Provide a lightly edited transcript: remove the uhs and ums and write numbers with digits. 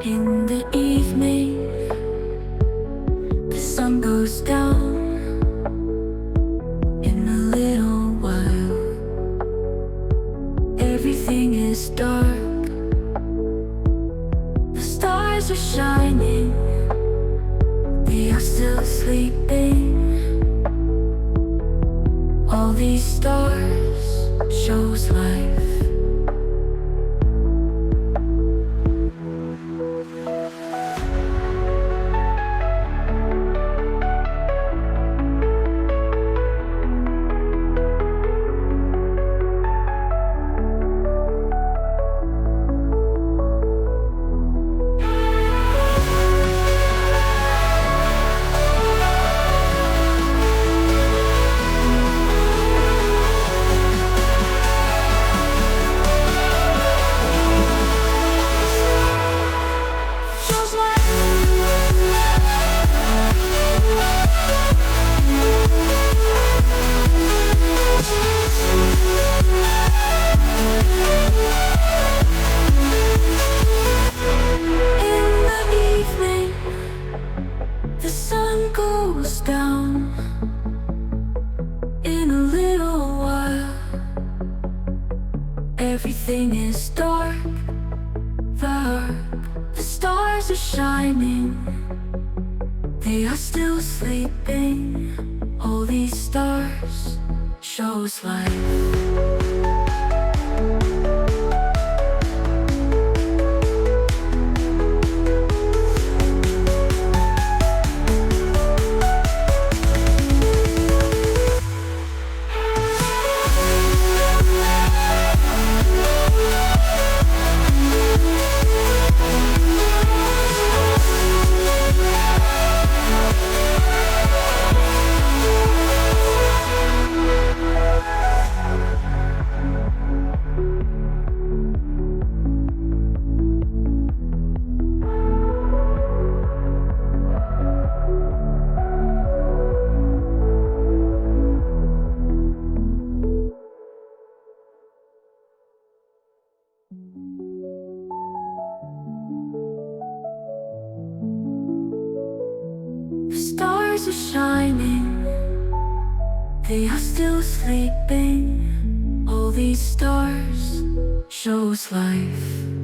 In the evening, the sun goes down. In a little while, everything is dark. The stars are shining, they are still sleeping. All these stars shows life. Goes down. In a little while, everything is dark. The stars are shining, they are still sleeping. All these stars shows life. The stars are shining, they are still sleeping. All these stars shows life.